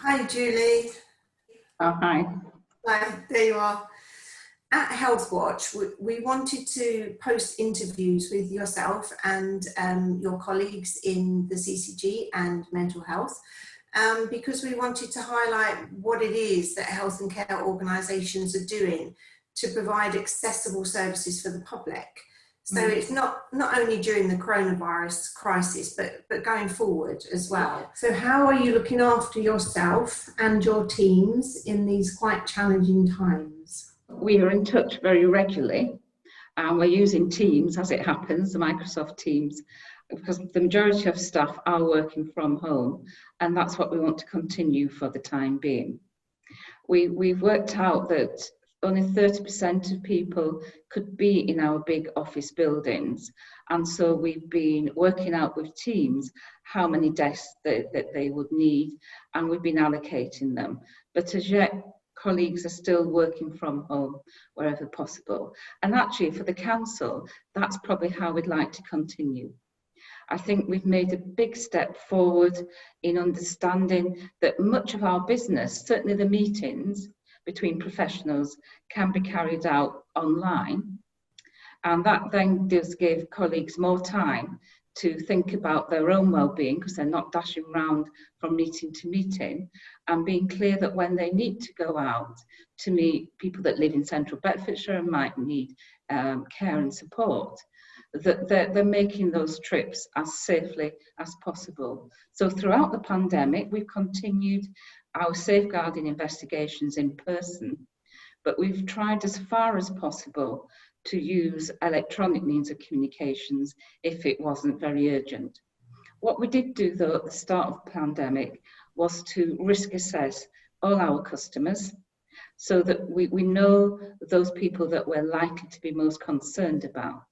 Hi, Julie. Oh, hi. Hi, there you are. At Healthwatch, we wanted to post interviews with yourself and your colleagues in the CCG and mental health because we wanted to highlight what it is that health and care organisations are doing to provide accessible services for the public. So it's not only during the coronavirus crisis, but going forward as well. So how are you looking after yourself and your teams in these quite challenging times? We are in touch very regularly, and we're using Teams as it happens, the Microsoft Teams, because the majority of staff are working from home, and that's what we want to continue for the time being. We've worked out that only 30% of people could be in our big office buildings, and so we've been working out with teams how many desks that they would need, and we've been allocating them. But as yet, colleagues are still working from home wherever possible. And actually for the council, that's probably how we'd like to continue. I think we've made a big step forward in understanding that much of our business, certainly the meetings between professionals, can be carried out online. And that then does give colleagues more time to think about their own well-being, because they're not dashing around from meeting to meeting, and being clear that when they need to go out to meet people that live in Central Bedfordshire and might need care and support, that they're making those trips as safely as possible. So throughout the pandemic, we've continued our safeguarding investigations in person, but we've tried as far as possible to use electronic means of communications if it wasn't very urgent. What we did do though at the start of the pandemic was to risk assess all our customers so that we know those people that we're likely to be most concerned about.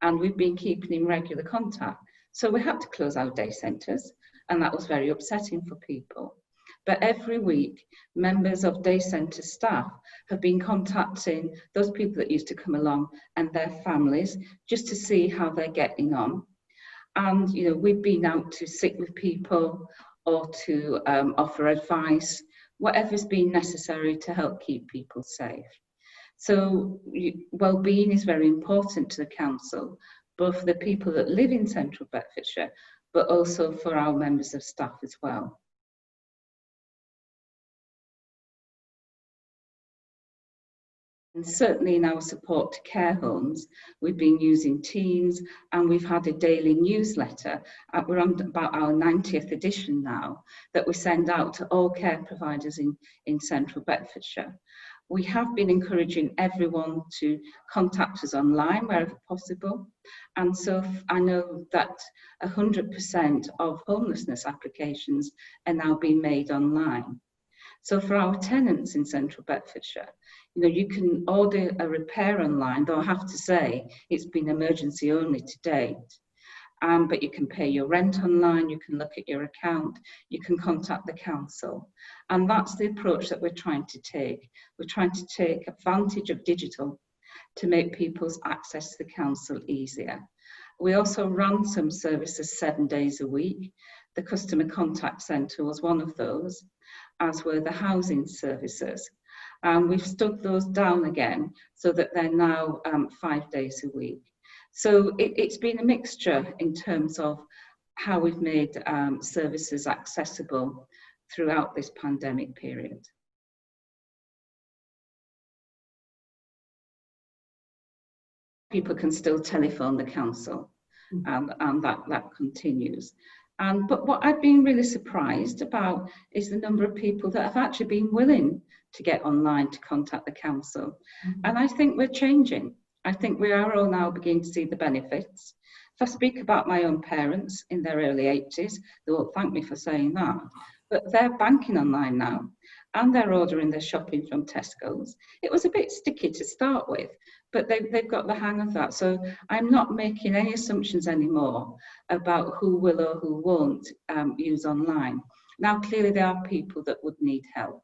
And we've been keeping in regular contact. So we had to close our day centres, and that was very upsetting for people. But every week, members of day centre staff have been contacting those people that used to come along and their families just to see how they're getting on. And we've been out to sit with people or to offer advice, whatever's been necessary to help keep people safe. So well-being is very important to the council, both for the people that live in Central Bedfordshire, but also for our members of staff as well. And certainly in our support to care homes, we've been using Teams, and we've had a daily newsletter. We're on about our 90th edition now, that we send out to all care providers in Central Bedfordshire. We have been encouraging everyone to contact us online wherever possible. And so I know that 100% of homelessness applications are now being made online. So for our tenants in Central Bedfordshire, you can order a repair online, though I have to say it's been emergency only to date. But you can pay your rent online, you can look at your account, you can contact the council. And that's the approach that we're trying to take. We're trying to take advantage of digital to make people's access to the council easier. We also run some services 7 days a week. The customer contact centre was one of those, as were the housing services. And we've stood those down again so that they're now 5 days a week. So it's been a mixture in terms of how we've made services accessible throughout this pandemic period. People can still telephone the council, and that continues. But what I've been really surprised about is the number of people that have actually been willing to get online to contact the council. And I think we're changing. I think we are all now beginning to see the benefits. If I speak about my own parents in their early 80s, they won't thank me for saying that, but they're banking online now, and they're ordering their shopping from Tesco's. It was a bit sticky to start with, but they've got the hang of that. So I'm not making any assumptions anymore about who will or who won't use online. Now, clearly there are people that would need help.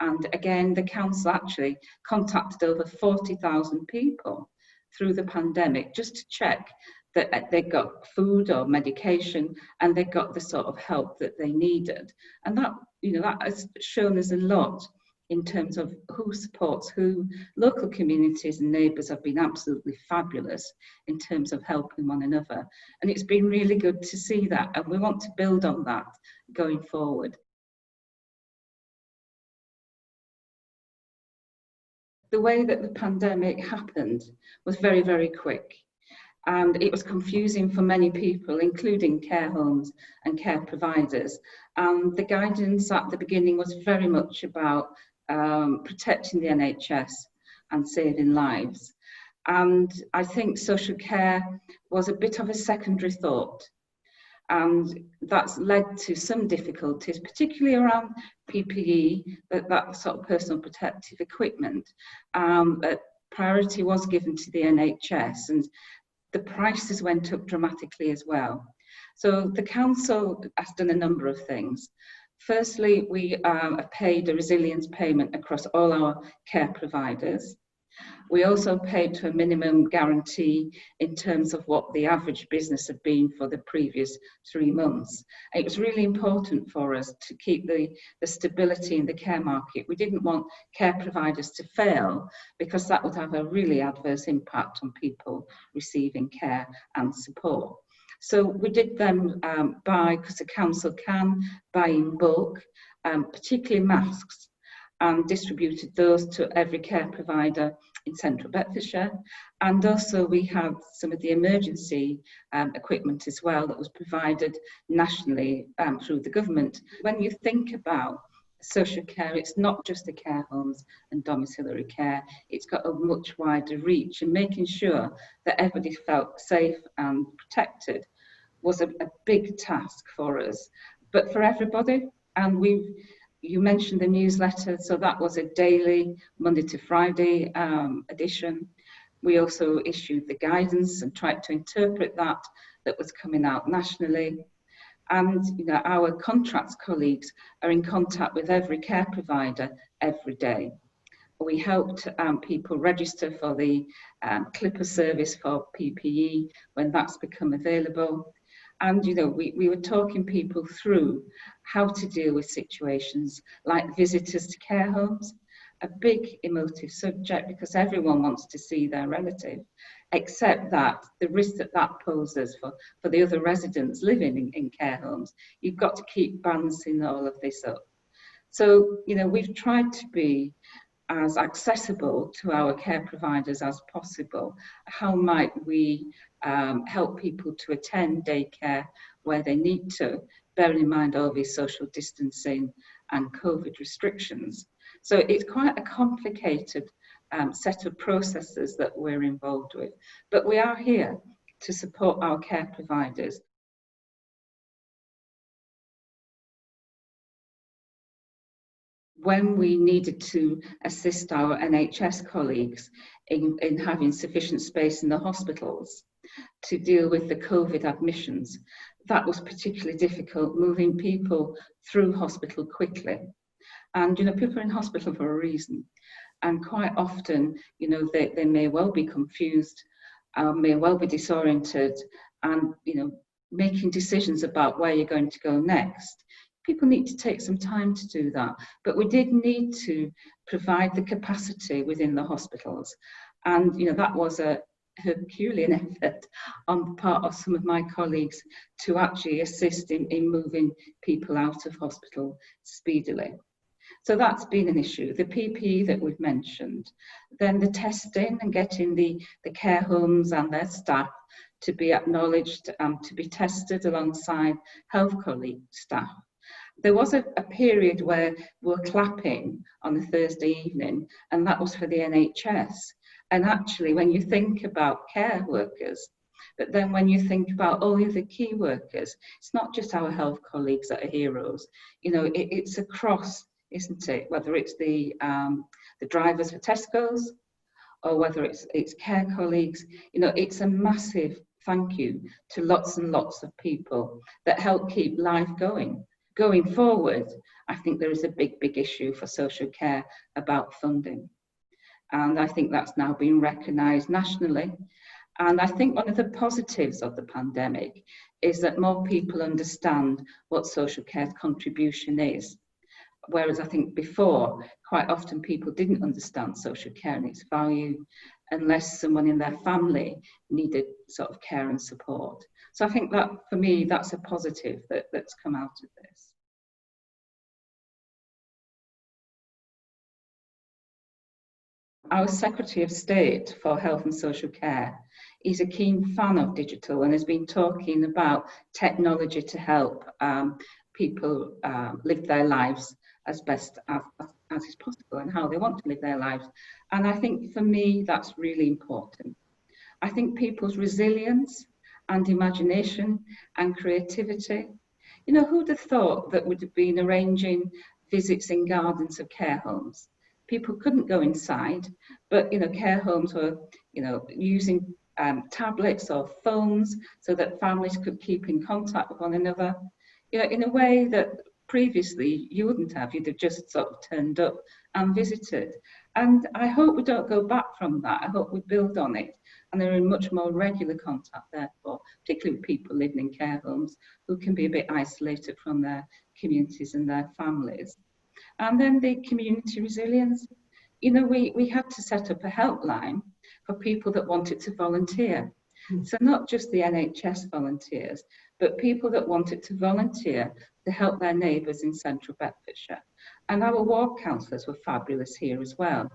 And again, the council actually contacted over 40,000 people through the pandemic just to check that they got food or medication and they got the sort of help that they needed. And that has shown us a lot in terms of who supports who. Local communities and neighbours have been absolutely fabulous in terms of helping one another. And it's been really good to see that. And we want to build on that going forward. The way that the pandemic happened was very, very quick. And it was confusing for many people, including care homes and care providers. And the guidance at the beginning was very much about protecting the NHS and saving lives. And I think social care was a bit of a secondary thought. And that's led to some difficulties, particularly around PPE, that sort of personal protective equipment. But priority was given to the NHS, and the prices went up dramatically as well. So the council has done a number of things. Firstly, we have paid a resilience payment across all our care providers. We also paid to a minimum guarantee in terms of what the average business had been for the previous 3 months. It was really important for us to keep the stability in the care market. We didn't want care providers to fail, because that would have a really adverse impact on people receiving care and support. So we did them buy, because the council can buy in bulk, particularly masks, and distributed those to every care provider in Central Bedfordshire. And also we had some of the emergency equipment as well that was provided nationally through the government. When you think about social care, it's not just the care homes and domiciliary care, it's got a much wider reach, and making sure that everybody felt safe and protected was a big task for us, but for everybody. And you mentioned the newsletter, so that was a daily, Monday to Friday edition. We also issued the guidance and tried to interpret that was coming out nationally. And our contracts colleagues are in contact with every care provider every day. We helped people register for the Clipper service for PPE when that's become available. And we were talking people through how to deal with situations like visitors to care homes, a big emotive subject because everyone wants to see their relative, except that the risk that poses for the other residents living in care homes, you've got to keep balancing all of this up. So, we've tried to be as accessible to our care providers as possible. How might we help people to attend daycare where they need to, bearing in mind all these social distancing and COVID restrictions? So it's quite a complicated set of processes that we're involved with, but we are here to support our care providers. When we needed to assist our NHS colleagues in having sufficient space in the hospitals to deal with the COVID admissions, that was particularly difficult, moving people through hospital quickly. And people are in hospital for a reason, and quite often they may well be confused, may well be disoriented, and making decisions about where you're going to go next. People need to take some time to do that, but we did need to provide the capacity within the hospitals, and that was a Herculean effort on the part of some of my colleagues to actually assist in moving people out of hospital speedily. So that's been an issue. The PPE that we've mentioned, then the testing and getting the care homes and their staff to be acknowledged and to be tested alongside health colleague staff. There was a period where we were clapping on a Thursday evening, and that was for the NHS. And actually, when you think about care workers, but then when you think about all the other key workers, it's not just our health colleagues that are heroes. It's across, isn't it? Whether it's the drivers for Tesco's, or whether it's care colleagues, it's a massive thank you to lots and lots of people that help keep life going. Going forward, I think there is a big issue for social care about funding. And I think that's now been recognised nationally. And I think one of the positives of the pandemic is that more people understand what social care contribution is. whereas I think before, quite often people didn't understand social care and its value unless someone in their family needed sort of care and support. So I think that, for me, that's a positive that's come out of this. Our Secretary of State for Health and Social Care is a keen fan of digital and has been talking about technology to help people live their lives as best as is possible and how they want to live their lives. And I think for me, that's really important. I think people's resilience and imagination and creativity, you know, who'd have thought that would have been arranging visits in gardens of care homes? People couldn't go inside, but, you know, care homes were, you know, using tablets or phones so that families could keep in contact with one another, you know, in a way that previously you wouldn't have. You'd have just sort of turned up and visited. And I hope we don't go back from that. I hope we build on it. And they're in much more regular contact, therefore, particularly with people living in care homes who can be a bit isolated from their communities and their families. And then the community resilience. You know, we had to set up a helpline for people that wanted to volunteer. So not just the NHS volunteers, but people that wanted to volunteer to help their neighbours in Central Bedfordshire. And our ward councillors were fabulous here as well.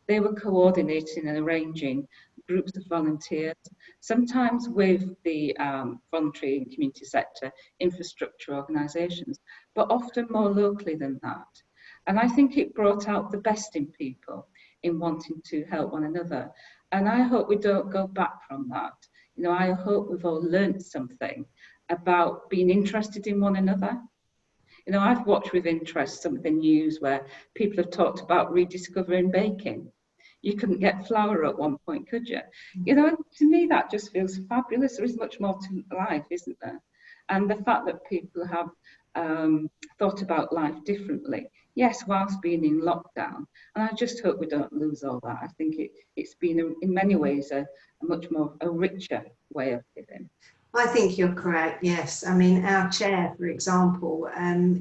They were coordinating and arranging groups of volunteers, sometimes with the voluntary and community sector infrastructure organisations, but often more locally than that. And I think it brought out the best in people in wanting to help one another. And I hope we don't go back from that. You know, I hope we've all learned something about being interested in one another. You know, I've watched with interest some of the news where people have talked about rediscovering baking. You couldn't get flour at one point, could you? You know, to me, that just feels fabulous. There is much more to life, isn't there? And the fact that people have thought about life differently, yes, whilst being in lockdown. And I just hope we don't lose all that. I think it's been, in many ways, a much more a richer way of living. I think you're correct, yes. I mean, our chair, for example,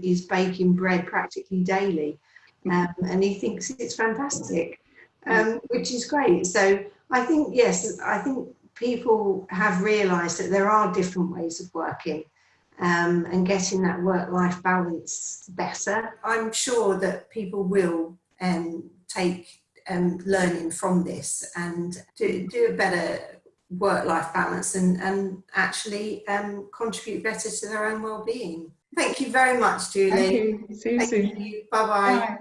is baking bread practically daily, and he thinks it's fantastic, which is great. So I think, yes, I think people have realised that there are different ways of working and getting that work-life balance better. I'm sure that people will take learning from this and do a better work-life balance and actually contribute better to their own well-being. Thank you very much, Julie. Thank you. See you soon. Bye-bye. Bye.